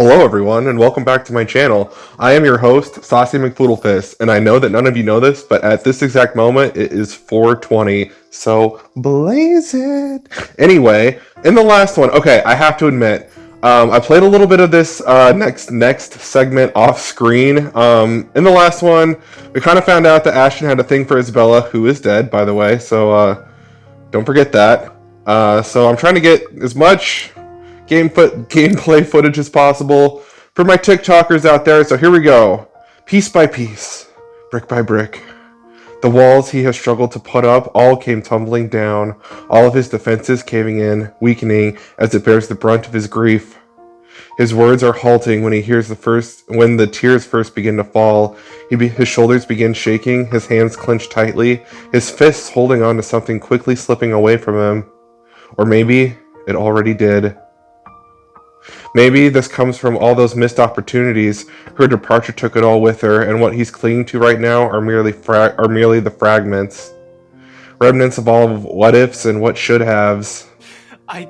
Hello everyone, and welcome back to my channel. I am your host, Saucy McPoodlefist, and I know that none of you know this, but at this exact moment, it is 4:20, so blaze it! Anyway, in the last one, okay, I have to admit, I played a little bit of this next segment off screen. In the last one, we kind of found out that Ashton had a thing for Isabella, who is dead, by the way, so don't forget that. So I'm trying to get as much gameplay footage as possible for my TikTokers out there. So here we go. Piece by piece, brick by brick. The walls he has struggled to put up all came tumbling down, all of his defenses caving in, weakening as it bears the brunt of his grief. His words are halting when when the tears first begin to fall. His shoulders begin shaking, his hands clench tightly, his fists holding on to something quickly slipping away from him. Or maybe it already did. Maybe this comes from all those missed opportunities. Her departure took it all with her, and what he's clinging to right now are merely the fragments, remnants of all of what ifs and what should haves. I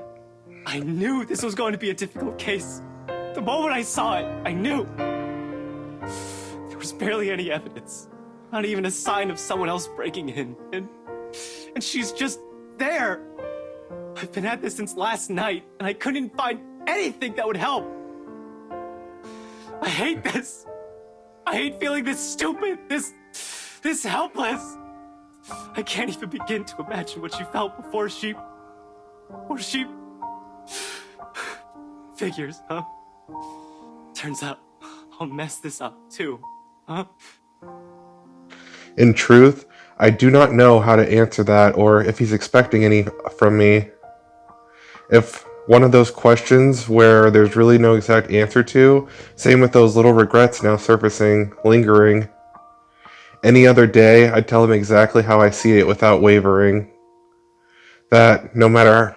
knew this was going to be a difficult case. The moment I saw it, I knew. There was barely any evidence, not even a sign of someone else breaking in, and she's just there. I've been at this since last night, and I couldn't find anything that would help. I hate this. I hate feeling this stupid, this helpless. I can't even begin to imagine what she felt before she figures, huh? Turns out I'll mess this up too, huh? In truth, I do not know how to answer that or if he's expecting any from me. If one of those questions where there's really no exact answer to, same with those little regrets now surfacing, lingering. Any other day, I'd tell him exactly how I see it without wavering. That no matter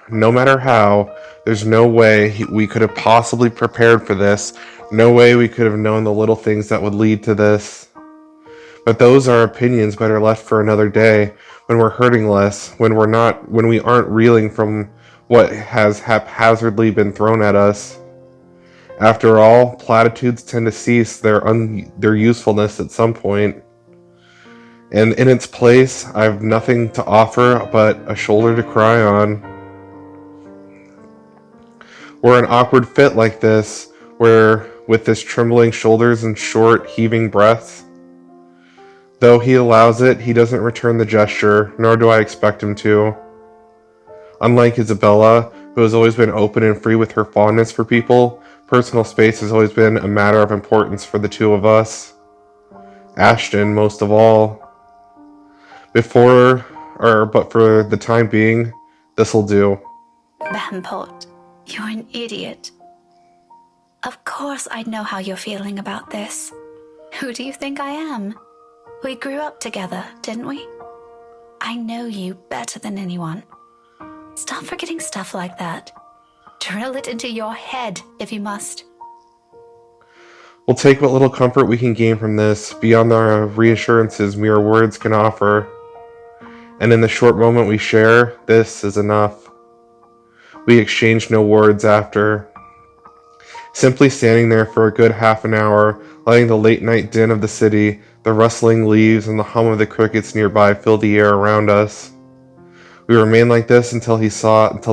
how, there's no way we could have possibly prepared for this, no way we could have known the little things that would lead to this. But those are opinions better left for another day, when we're hurting less, when we aren't reeling from what has haphazardly been thrown at us. After all, platitudes tend to cease their usefulness at some point. And in its place, I have nothing to offer but a shoulder to cry on. We're an awkward fit like this, where with his trembling shoulders and short, heaving breaths. Though he allows it, he doesn't return the gesture, nor do I expect him to. Unlike Isabella, who has always been open and free with her fondness for people, personal space has always been a matter of importance for the two of us. Ashton, most of all. But for the time being, this'll do. Vanport, you're an idiot. Of course I'd know how you're feeling about this. Who do you think I am? We grew up together, didn't we? I know you better than anyone. Stop forgetting stuff like that. Drill it into your head if you must. We'll take what little comfort we can gain from this, beyond the reassurances mere words can offer. And in the short moment we share, this is enough. We exchange no words after. Simply standing there for a good half an hour, letting the late night din of the city, the rustling leaves, and the hum of the crickets nearby fill the air around us. We remain like this until his sobs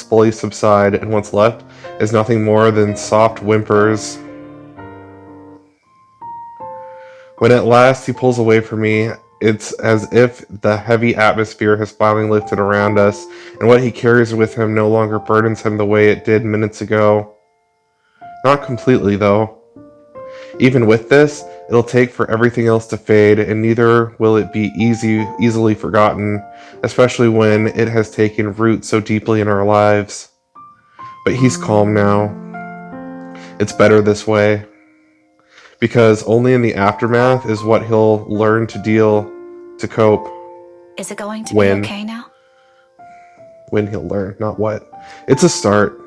fully subside, and what's left is nothing more than soft whimpers. When at last he pulls away from me, it's as if the heavy atmosphere has finally lifted around us, and what he carries with him no longer burdens him the way it did minutes ago. Not completely, though. Even with this, it'll take for everything else to fade, and neither will it be easily forgotten, especially when it has taken root so deeply in our lives. But he's calm now. It's better this way. Because only in the aftermath is what he'll learn to cope. Is it going to be okay now? When he'll learn, not what. It's a start.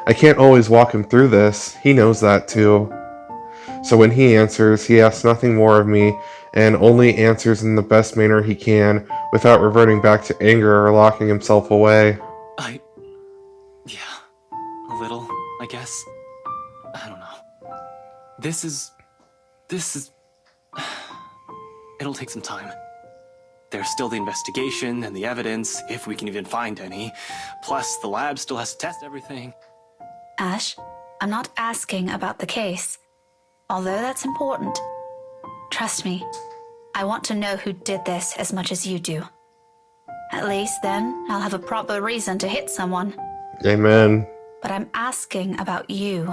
I can't always walk him through this. He knows that too. So when he answers, he asks nothing more of me, and only answers in the best manner he can, without reverting back to anger or locking himself away. Yeah, little, I guess. I don't know. This is... It'll take some time. There's still the investigation and the evidence, if we can even find any. Plus, the lab still has to test everything. Ash, I'm not asking about the case, although that's important. Trust me, I want to know who did this as much as you do. At least then, I'll have a proper reason to hit someone. Amen. But I'm asking about you.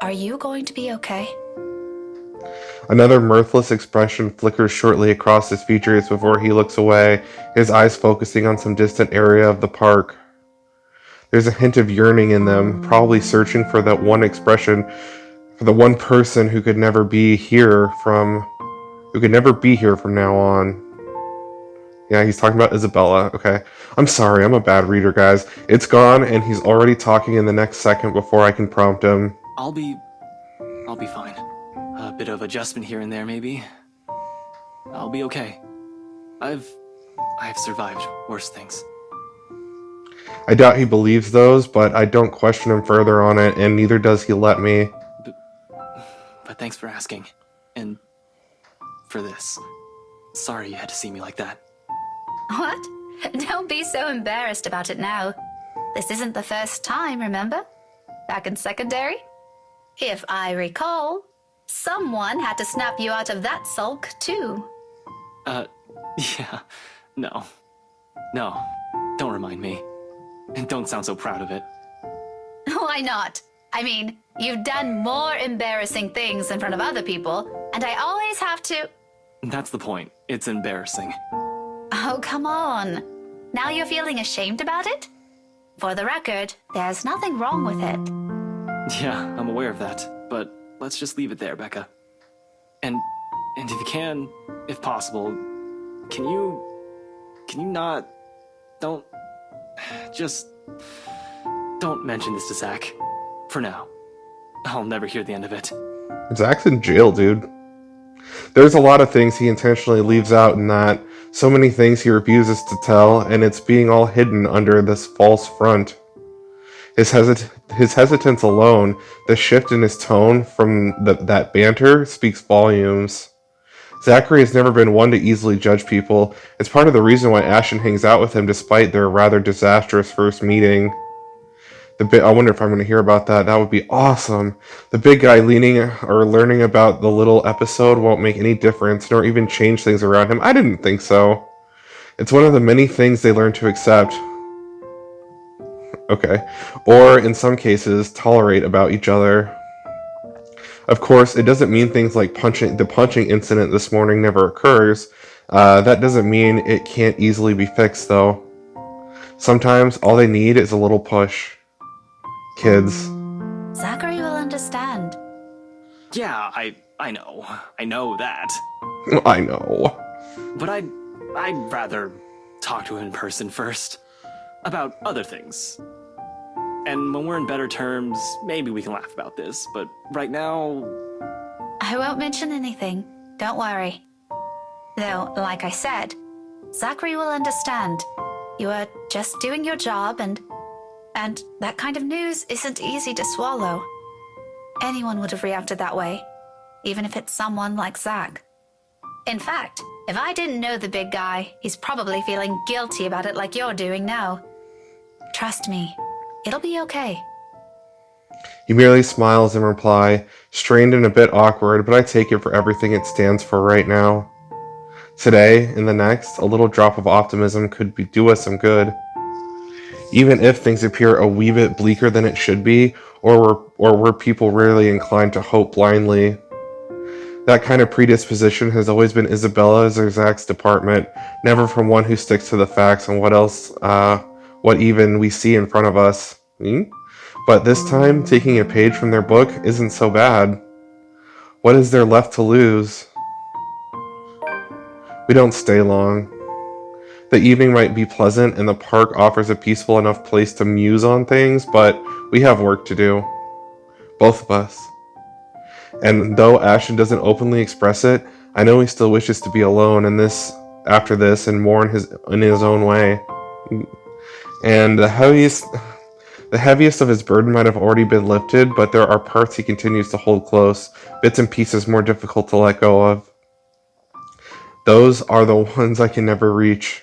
Are you going to be okay? Another mirthless expression flickers shortly across his features before he looks away, his eyes focusing on some distant area of the park. There's a hint of yearning in them, probably searching for that one expression, for the one person who could never be here from now on. Yeah, he's talking about Isabella. Okay. I'm sorry, I'm a bad reader, guys. It's gone, and he's already talking in the next second before I can prompt him. I'll be fine. A bit of adjustment here and there, maybe. I'll be okay. I've survived worse things. I doubt he believes those, but I don't question him further on it, and neither does he let me. But thanks for asking. And for this. Sorry you had to see me like that. What? Don't be so embarrassed about it now. This isn't the first time, remember? Back in secondary? If I recall, someone had to snap you out of that sulk, too. Yeah. No. Don't remind me. And don't sound so proud of it. Why not? I mean, you've done more embarrassing things in front of other people, and I always have to... That's the point. It's embarrassing. Oh, come on. Now you're feeling ashamed about it? For the record, there's nothing wrong with it. Yeah, I'm aware of that. But let's just leave it there, Becca. And if you can, if possible, can you not... Don't mention this to Zach. For now. I'll never hear the end of it. Zach's in jail, dude. There's a lot of things he intentionally leaves out in that. So many things he refuses to tell, and it's being all hidden under this false front. His hesitance alone, the shift in his tone from that banter, speaks volumes. Zachary has never been one to easily judge people. It's part of the reason why Ashton hangs out with him despite their rather disastrous first meeting. I wonder if I'm going to hear about that. That would be awesome. The big guy learning about the little episode won't make any difference, nor even change things around him. I didn't think so. It's one of the many things they learn to accept. Okay. Or, in some cases, tolerate about each other. Of course, it doesn't mean things like the punching incident this morning never occurs. That doesn't mean it can't easily be fixed, though. Sometimes all they need is a little push. Kids. Zachary will understand. Yeah, I know. I know that. I know. But I'd rather talk to him in person first. About other things. And when we're in better terms, maybe we can laugh about this. But right now... I won't mention anything. Don't worry. Though, like I said, Zachary will understand. You are just doing your job, and that kind of news isn't easy to swallow. Anyone would have reacted that way, even if it's someone like Zach. In fact, if I didn't know the big guy, he's probably feeling guilty about it like you're doing now. Trust me, it'll be okay. He merely smiles in reply, strained and a bit awkward, but I take it for everything it stands for right now. Today, and the next, a little drop of optimism could do us some good. Even if things appear a wee bit bleaker than it should be, or were people rarely inclined to hope blindly. That kind of predisposition has always been Isabella's or Zach's department, never from one who sticks to the facts and what even we see in front of us. But this time, taking a page from their book isn't so bad. What is there left to lose? We don't stay long. The evening might be pleasant and the park offers a peaceful enough place to muse on things, but we have work to do. Both of us. And though Ashton doesn't openly express it, I know he still wishes to be alone after this and more in his own way. And the The heaviest of his burden might have already been lifted, but there are parts he continues to hold close, bits and pieces more difficult to let go of. Those are the ones I can never reach.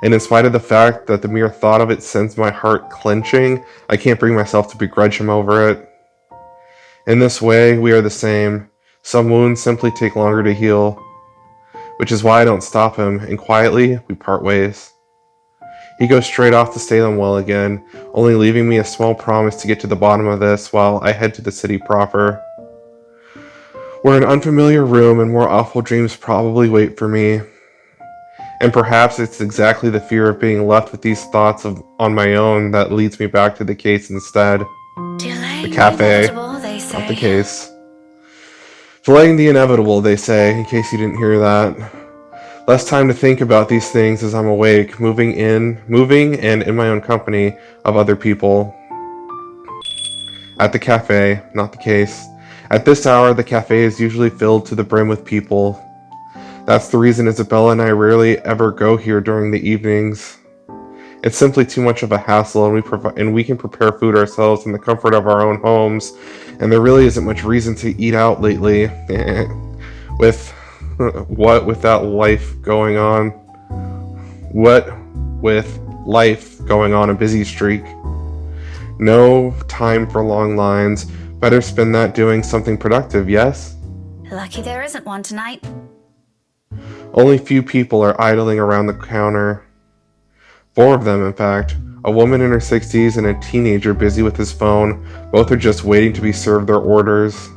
And in spite of the fact that the mere thought of it sends my heart clenching, I can't bring myself to begrudge him over it. In this way, we are the same. Some wounds simply take longer to heal, which is why I don't stop him, and quietly, we part ways. He goes straight off to Salem well again, only leaving me a small promise to get to the bottom of this while I head to the city proper. Where an unfamiliar room and more awful dreams probably wait for me. And perhaps it's exactly the fear of being left with these thoughts on my own that leads me back to the case instead. Delaying The cafe, inevitable, they say. not the case. Delaying the inevitable, they say, in case you didn't hear that. Less time to think about these things as I'm awake, moving and in my own company of other people. At the cafe, not the case. At this hour, the cafe is usually filled to the brim with people. That's the reason Isabella and I rarely ever go here during the evenings. It's simply too much of a hassle, and we can prepare food ourselves in the comfort of our own homes, and there really isn't much reason to eat out lately. With that life going on? What with life going on a busy streak? No time for long lines. Better spend that doing something productive, yes? Lucky there isn't one tonight. Only few people are idling around the counter. 4 of them, in fact. A woman in her 60s and a teenager busy with his phone. Both are just waiting to be served their orders.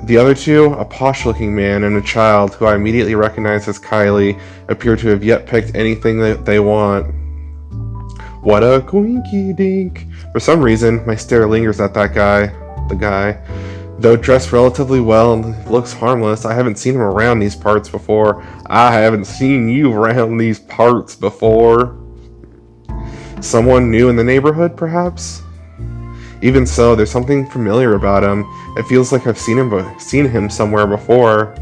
The other 2, a posh-looking man and a child, who I immediately recognize as Kylie, appear to have yet picked anything that they want. What a quinky dink. For some reason, my stare lingers at that guy. The guy. Though dressed relatively well and looks harmless, I haven't seen him around these parts before. I haven't seen you around these parts before. Someone new in the neighborhood, perhaps? Even so, there's something familiar about him. It feels like I've seen him somewhere before.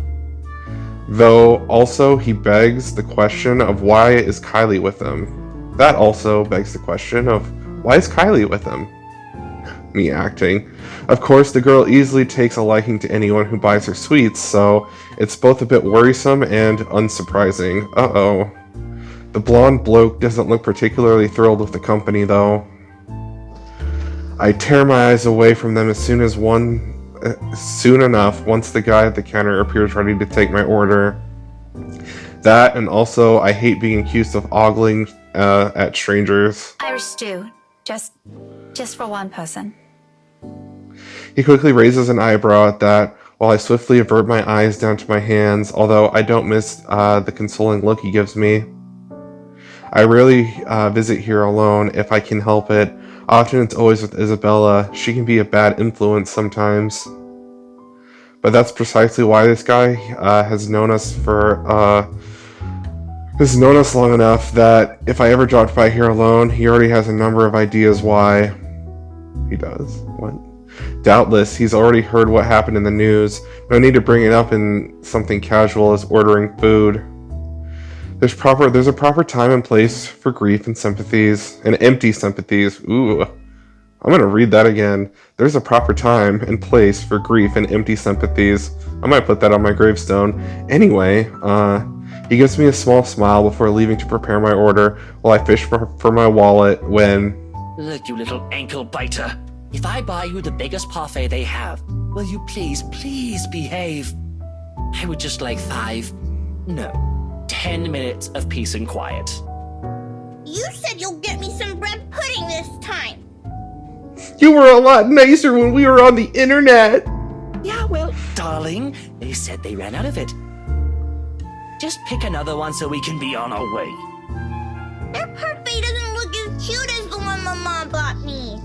Though, also, he begs the question of why is Kylie with him? That also begs the question of why is Kylie with him? Me acting. Of course, the girl easily takes a liking to anyone who buys her sweets, so it's both a bit worrisome and unsurprising. Uh-oh. The blonde bloke doesn't look particularly thrilled with the company, though. I tear my eyes away from them soon enough, once the guy at the counter appears ready to take my order. That, and also, I hate being accused of ogling at strangers. Irish stew. Just for one person. He quickly raises an eyebrow at that, while I swiftly avert my eyes down to my hands, although I don't miss the consoling look he gives me. I rarely visit here alone, if I can help it. Often it's always with Isabella. She can be a bad influence sometimes. But that's precisely why this guy has known us long enough that if I ever dropped by here alone, he already has a number of ideas why. He does? What? Doubtless, he's already heard what happened in the news. No need to bring it up in something casual as ordering food. There's a proper time and place for grief and sympathies, and empty sympathies. Ooh, I'm gonna read that again. There's a proper time and place for grief and empty sympathies. I might put that on my gravestone. Anyway, he gives me a small smile before leaving to prepare my order, while I fish for my wallet when... Look, you little ankle biter. If I buy you the biggest parfait they have, will you please behave? I would just like 10 minutes of peace and quiet. You said you'll get me some bread pudding this time. You were a lot nicer when we were on the internet. Yeah, well, darling, they said they ran out of it. Just pick another one so we can be on our way. That parfait doesn't look as cute as the one my mom bought me.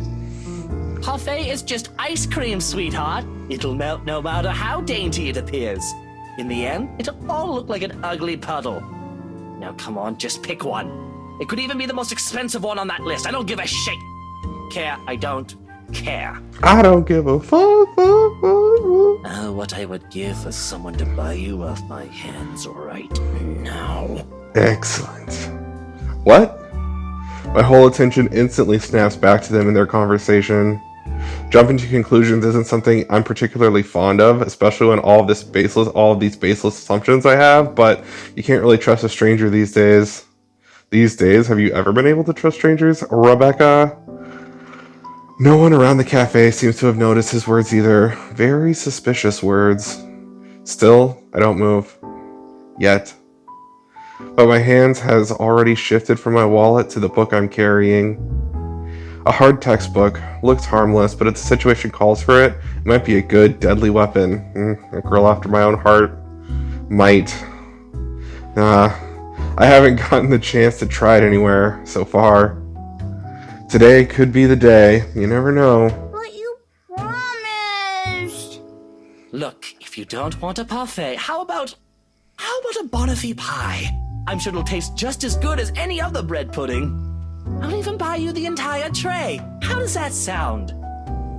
Parfait is just ice cream, sweetheart. It'll melt no matter how dainty it appears. In the end, it'll all look like an ugly puddle. Now come on, just pick one. It could even be the most expensive one on that list. I don't give a shit. I don't care. I don't give a fuck. What I would give for someone to buy you off my hands right now. Excellent. What? My whole attention instantly snaps back to them in their conversation. Jumping to conclusions isn't something I'm particularly fond of, especially when all of these baseless assumptions I have, but you can't really trust a stranger these days. These days, have you ever been able to trust strangers, Rebecca? No one around the cafe seems to have noticed his words either. Very suspicious words. Still, I don't move. Yet. But my hands has already shifted from my wallet to the book I'm carrying. A hard textbook. Looks harmless, but if the situation calls for it, it might be a good, deadly weapon. A girl after my own heart. Might. I haven't gotten the chance to try it anywhere so far. Today could be the day. You never know. But you promised. Look, if you don't want a parfait, how about a Bonifay pie? I'm sure it'll taste just as good as any other bread pudding. I'll even buy you the entire tray. How does that sound?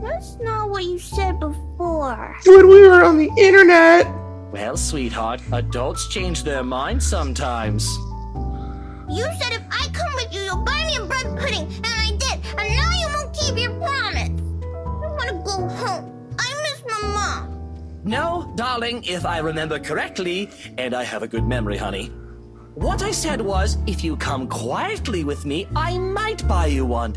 That's not what you said before. When we were on the internet! Well, sweetheart, adults change their minds sometimes. You said if I come with you, you'll buy me a bread pudding, and I did, and now you won't keep your promise. I want to go home. I miss my mom. No, darling, if I remember correctly, and I have a good memory, honey. What I said was, if you come quietly with me, I might buy you one.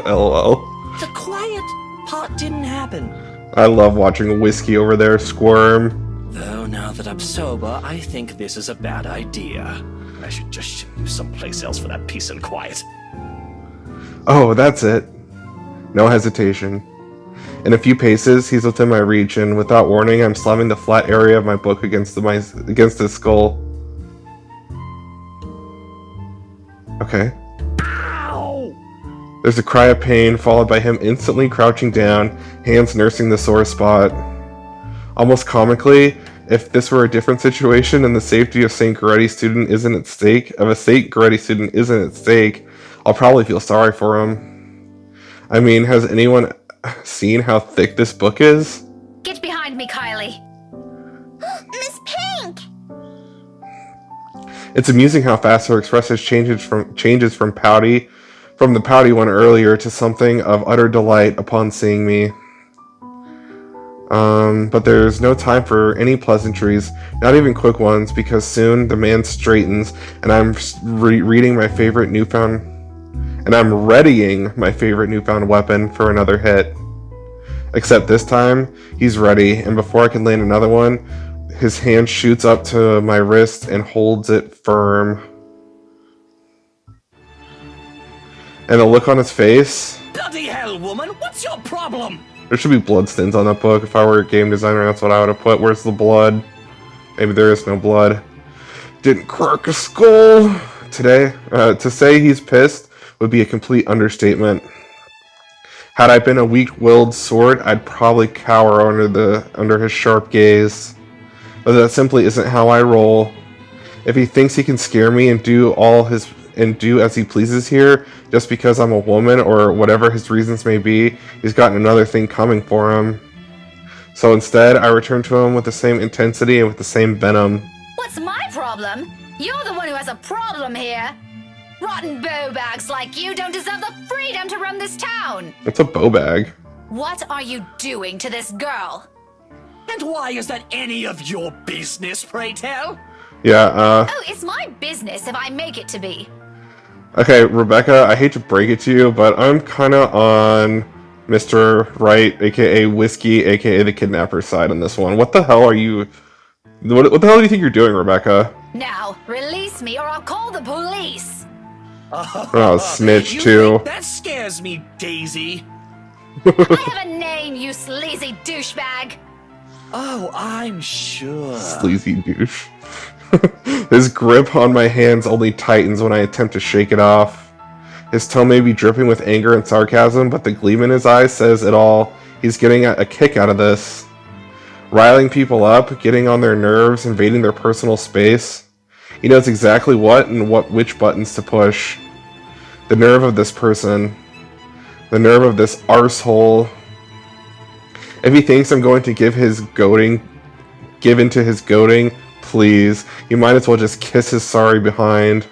LOL. The quiet part didn't happen. I love watching Whiskey over there squirm. Though now that I'm sober, I think this is a bad idea. I should just ship you someplace else for that peace and quiet. Oh, that's it. No hesitation. In a few paces, he's within my reach, and without warning, I'm slamming the flat area of my book against his skull. Okay. Ow! There's a cry of pain, followed by him instantly crouching down, hands nursing the sore spot. Almost comically, if this were a different situation and the safety of St. Goretti student isn't at stake, I'll probably feel sorry for him. I mean, has anyone seen how thick this book is? Get behind me, Kylie. Miss Pink! It's amusing how fast her expression changes from the pouty one earlier to something of utter delight upon seeing me. But there's no time for any pleasantries, not even quick ones, because soon the man straightens, and I'm readying my favorite newfound weapon for another hit. Except this time, he's ready, and before I can land another one, his hand shoots up to my wrist and holds it firm. And the look on his face... Bloody hell, woman! What's your problem? There should be bloodstains on that book. If I were a game designer, that's what I would have put. Where's the blood? Maybe there is no blood. Didn't crack a skull today. To say he's pissed would be a complete understatement. Had I been a weak-willed sword, I'd probably cower under his sharp gaze. But that simply isn't how I roll. If he thinks he can scare me and do as he pleases here, just because I'm a woman or whatever his reasons may be, he's got another thing coming for him. So instead, I return to him with the same intensity and with the same venom. What's my problem? You're the one who has a problem here. Rotten bowbags like you don't deserve the freedom to run this town. It's a bow bag. What are you doing to this girl? And why is that any of your business, pray tell? Yeah, Oh, it's my business if I make it to be. Okay, Rebecca, I hate to break it to you, but I'm kind of on Mr. Wright, aka Whiskey, aka the kidnapper side on this one. What the hell are you... What the hell do you think you're doing, Rebecca? Now, release me or I'll call the police. Oh, snitch You too. think that scares me, Daisy. I have a name, you sleazy douchebag. Oh, I'm sure. Sleazy douche. His grip on my hands only tightens when I attempt to shake it off. His tone may be dripping with anger and sarcasm, but the gleam in his eyes says it all. He's getting a kick out of this. Riling people up, getting on their nerves, invading their personal space. He knows exactly what and which buttons to push. The nerve of this person. The nerve of this arsehole. If he thinks I'm going to give into his goading, please, you might as well just kiss his sorry behind.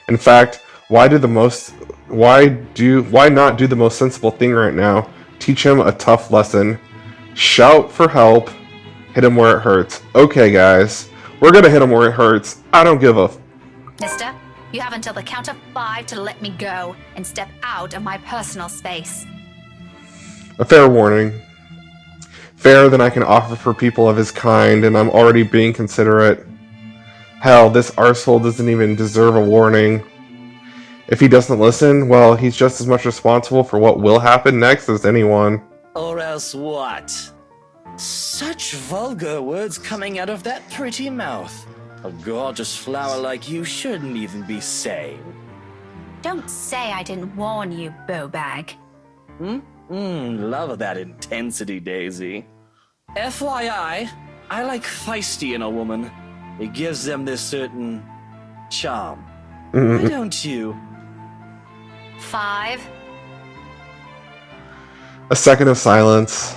In fact, why do the most why not do the most sensible thing right now? Teach him a tough lesson. Shout for help. Hit him where it hurts. Okay, guys. We're gonna hit him where it hurts. I don't give a... Mister, you have until the count of 5 to let me go and step out of my personal space. A fair warning. Fairer than I can offer for people of his kind, and I'm already being considerate. Hell, this arsehole doesn't even deserve a warning. If he doesn't listen, well, he's just as much responsible for what will happen next as anyone. Or else what? Such vulgar words coming out of that pretty mouth. A gorgeous flower like you shouldn't even be saying. Don't say I didn't warn you, Bowbag. Love that intensity, Daisy. FYI, I like feisty in a woman. It gives them this certain charm. Why don't you? 5. A second of silence.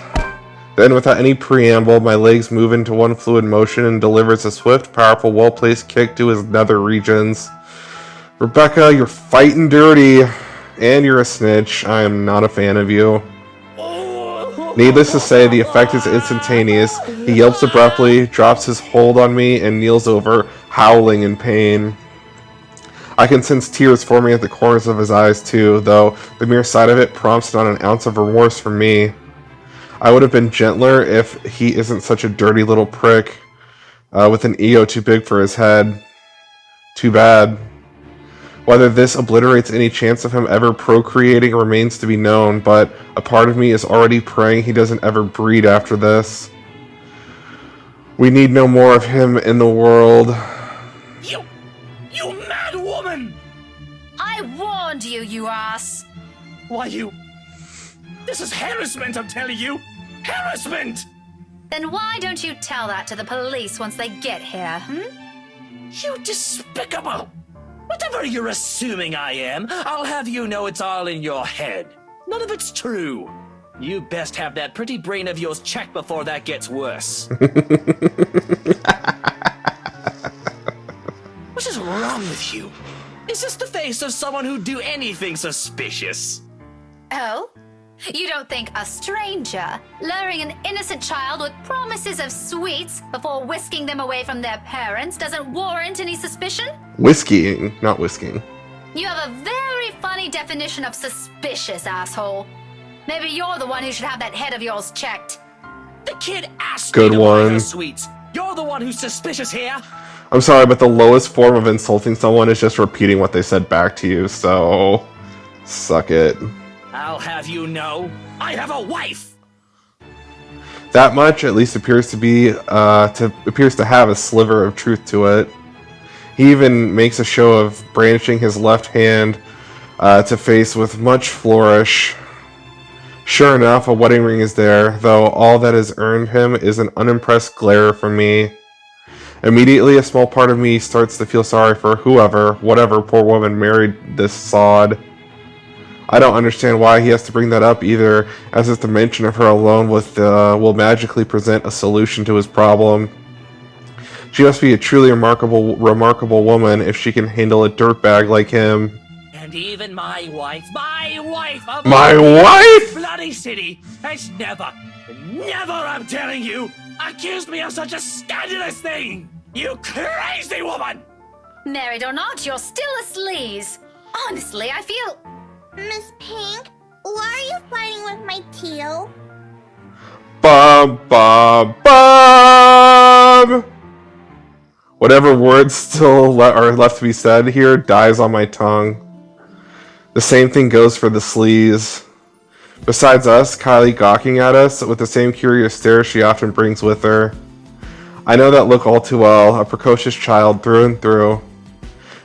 Then, without any preamble, my legs move into one fluid motion and delivers a swift, powerful, well-placed kick to his nether regions. Rebecca, you're fighting dirty, and you're a snitch. I am not a fan of you. Needless to say, the effect is instantaneous. He yelps abruptly, drops his hold on me, and kneels over, howling in pain. I can sense tears forming at the corners of his eyes too, though the mere sight of it prompts not an ounce of remorse from me. I would have been gentler if he isn't such a dirty little prick, with an ego too big for his head. Too bad. Whether this obliterates any chance of him ever procreating remains to be known, but a part of me is already praying he doesn't ever breed after this. We need no more of him in the world. You mad woman! I warned you, you ass! Why This is harassment, I'm telling you! Harassment! Then why don't you tell that to the police once they get here, You despicable! Whatever you're assuming I am, I'll have you know it's all in your head. None of it's true. You best have that pretty brain of yours checked before that gets worse. What is wrong with you? Is this the face of someone who'd do anything suspicious? Oh? You don't think a stranger luring an innocent child with promises of sweets before whisking them away from their parents doesn't warrant any suspicion? Whiskeying, not whisking. You have a very funny definition of suspicious, asshole. Maybe you're the one who should have that head of yours checked. The kid asked Good me to buy one. her sweets. You're the one who's suspicious here. I'm sorry, but the lowest form of insulting someone is just repeating what they said back to you, so... suck it. I'll have you know, I have a wife! That much at least appears to have a sliver of truth to it. He even makes a show of brandishing his left hand to face with much flourish. Sure enough, a wedding ring is there, though all that has earned him is an unimpressed glare from me. Immediately, a small part of me starts to feel sorry for whatever poor woman married this sod. I don't understand why he has to bring that up either, as if the mention of her alone will magically present a solution to his problem. She must be a truly remarkable woman if she can handle a dirtbag like him. And even my wife of My all wife?! bloody city has never, I'm telling you, accused me of such a scandalous thing! You crazy woman! Married or not, you're still a sleaze. Honestly, I feel... Miss Pink, why are you fighting with my teal? Bob. Whatever words still are left to be said here dies on my tongue. The same thing goes for the sleaze. Besides us, Kylie gawking at us with the same curious stare she often brings with her. I know that look all too well, a precocious child through and through.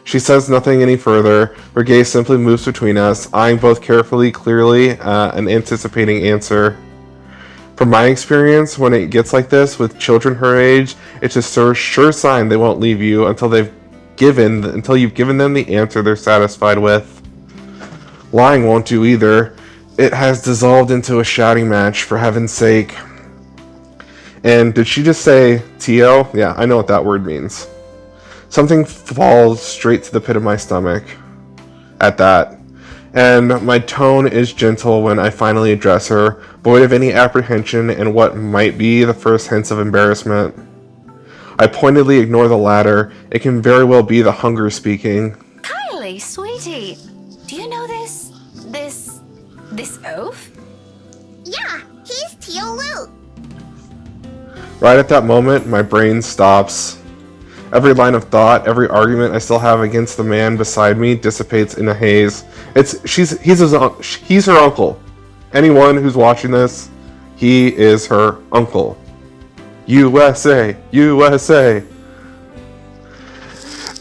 She says nothing any further. Her gaze simply moves between us, eyeing both carefully, clearly, and anticipating answer. From my experience, when it gets like this with children her age, it's a sure sign they won't leave you until you've given them the answer they're satisfied with. Lying won't do either. It has dissolved into a shouting match, for heaven's sake. And did she just say T.O.? Yeah, I know what that word means. Something falls straight to the pit of my stomach at that, and my tone is gentle when I finally address her, void of any apprehension and what might be the first hints of embarrassment. I pointedly ignore the latter. It can very well be the hunger speaking. Kylie, sweetie, do you know this oaf? Yeah, he's Tio Luke. Right at that moment, my brain stops. Every line of thought, every argument I still have against the man beside me dissipates in a haze. He's her uncle. Anyone who's watching this, he is her uncle. USA, USA.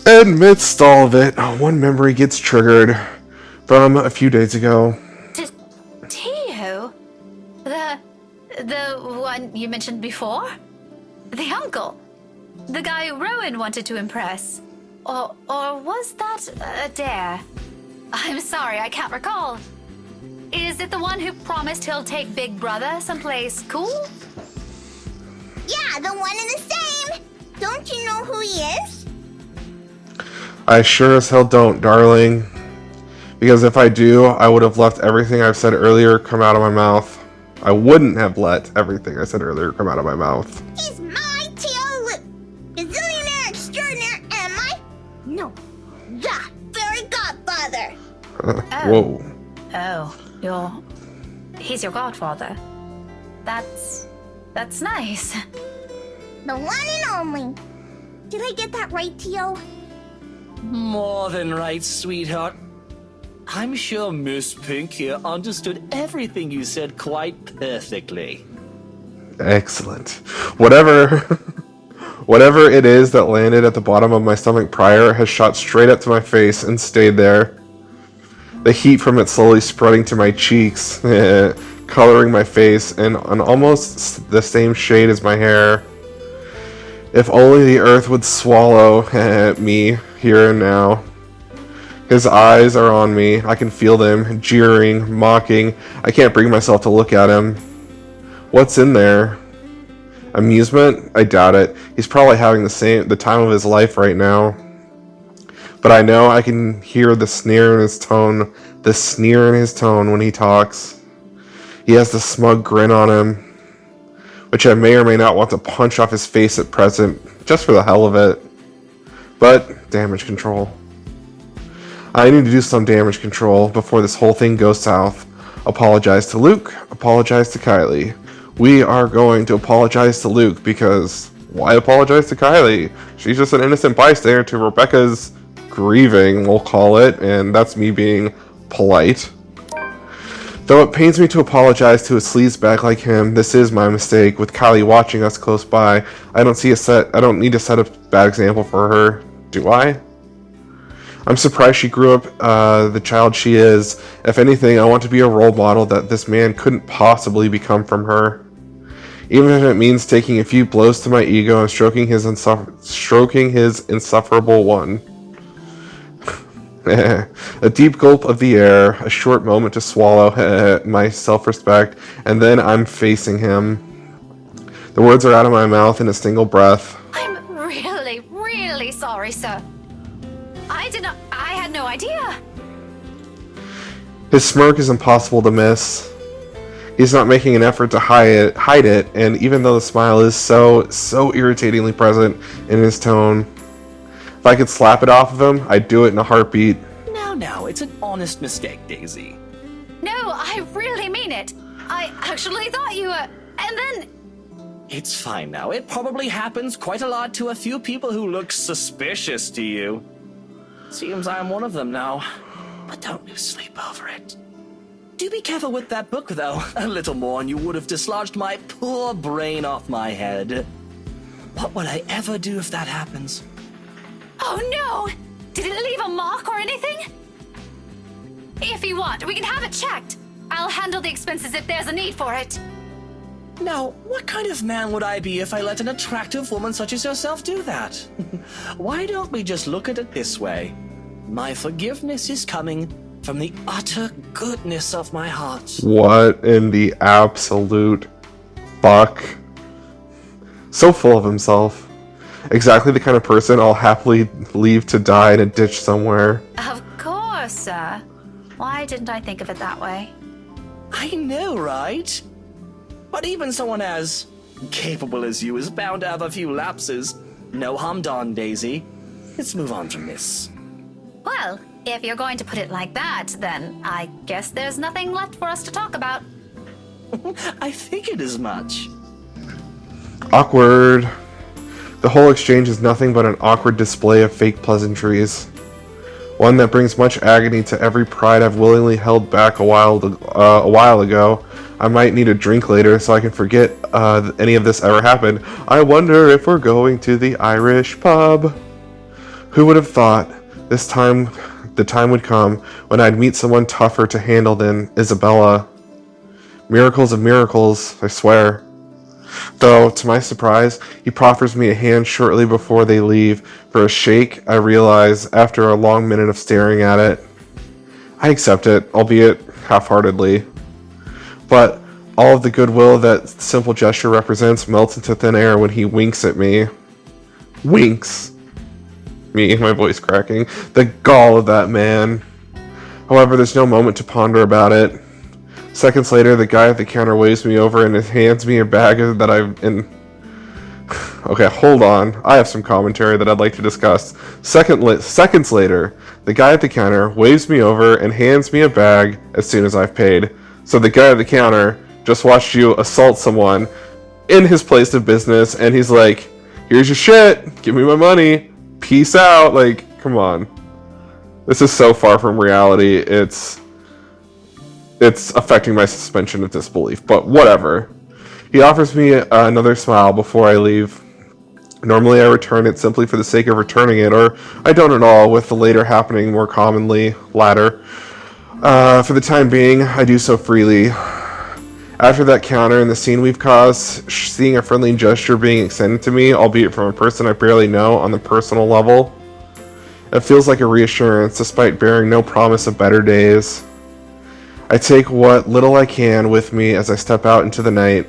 Amidst all of it, one memory gets triggered from a few days ago. Tio? The one you mentioned before? The uncle? The guy Rowan wanted to impress? Or was that a dare? I'm sorry, I can't recall. Is it the one who promised he'll take Big Brother someplace cool? Yeah, the one and the same. Don't you know who he is? I sure as hell don't, darling. Because if I do, I would have left everything I've said earlier come out of my mouth. I wouldn't have let everything I said earlier come out of my mouth. He's my Tio Luke. Gazillionaire extraordinaire, am I? No, the fairy godfather. Whoa. Oh, he's your godfather. That's nice. The one and only. Did I get that right, Tio? More than right, sweetheart. I'm sure Miss Pink here understood everything you said quite perfectly. Excellent. Whatever it is that landed at the bottom of my stomach prior has shot straight up to my face and stayed there. The heat from it slowly spreading to my cheeks, coloring my face in an almost the same shade as my hair. If only the earth would swallow me here and now. His eyes are on me. I can feel them, jeering, mocking. I can't bring myself to look at him. What's in there? Amusement? I doubt it. He's probably having the time of his life right now. But I know I can hear the sneer in his tone when he talks. He has the smug grin on him, which I may or may not want to punch off his face at present, just for the hell of it. But damage control. I need to do some damage control before this whole thing goes south. Apologize to Luke, apologize to Kylie. We are going to apologize to Luke because why apologize to Kylie? She's just an innocent bystander to Rebecca's grieving, we'll call it, and that's me being polite. Though it pains me to apologize to a sleazebag like him, this is my mistake. With Kylie watching us close by, I don't need to set a bad example for her, do I? I'm surprised she grew up the child she is. If anything, I want to be a role model that this man couldn't possibly become from her. Even if it means taking a few blows to my ego and stroking his insufferable one. A deep gulp of the air, a short moment to swallow my self-respect, and then I'm facing him. The words are out of my mouth in a single breath. I'm really, really sorry, sir. I had no idea. His smirk is impossible to miss. He's not making an effort to hide it, and even though the smile is so irritatingly present in his tone, if I could slap it off of him, I'd do it in a heartbeat. No, it's an honest mistake, Daisy. No, I really mean it. I actually thought you were... And then... It's fine now. It probably happens quite a lot to a few people who look suspicious to you. Seems I'm one of them now. But don't lose sleep over it. Do be careful with that book, though. A little more and you would have dislodged my poor brain off my head. What would I ever do if that happens? Oh no! Did it leave a mark or anything? If you want, we can have it checked. I'll handle the expenses if there's a need for it. Now, what kind of man would I be if I let an attractive woman such as yourself do that? Why don't we just look at it this way? My forgiveness is coming from the utter goodness of my heart. What in the absolute fuck? So full of himself. Exactly the kind of person I'll happily leave to die in a ditch somewhere. Of course, sir. Why didn't I think of it that way? I know, right? But even someone as capable as you is bound to have a few lapses. No harm done, Daisy. Let's move on from this. Well, if you're going to put it like that, then I guess there's nothing left for us to talk about. I figured as much. Awkward. The whole exchange is nothing but an awkward display of fake pleasantries. One that brings much agony to every pride I've willingly held back a while ago. I might need a drink later so I can forget any of this ever happened. I wonder if we're going to the Irish pub. Who would have thought the time would come when I'd meet someone tougher to handle than Isabella. Miracles of miracles, I swear. Though, to my surprise, he proffers me a hand shortly before they leave. For a shake, I realize, after a long minute of staring at it. I accept it, albeit half-heartedly. But all of the goodwill that simple gesture represents melts into thin air when he winks at me. Winks. Me, my voice cracking. The gall of that man. However, there's no moment to ponder about it. Seconds later, the guy at the counter waves me over and hands me a bag that I've in. Okay, hold on. I have some commentary that I'd like to discuss. Seconds later, the guy at the counter waves me over and hands me a bag as soon as I've paid. So the guy at the counter just watched you assault someone in his place of business, and he's like, "Here's your shit. Give me my money. Peace out." Like, come on. This is so far from reality. It's affecting my suspension of disbelief, but whatever. He offers me another smile before I leave. Normally I return it simply for the sake of returning it, or I don't at all, with the later happening more commonly, latter. For the time being, I do so freely. After that counter and the scene we've caused, seeing a friendly gesture being extended to me, albeit from a person I barely know on the personal level, it feels like a reassurance despite bearing no promise of better days. I take what little I can with me as I step out into the night.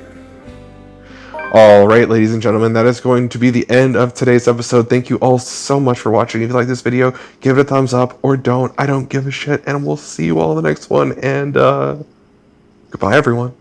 Alright, ladies and gentlemen, that is going to be the end of today's episode. Thank you all so much for watching. If you like this video, give it a thumbs up or don't. I don't give a shit, and we'll see you all in the next one. And goodbye, everyone.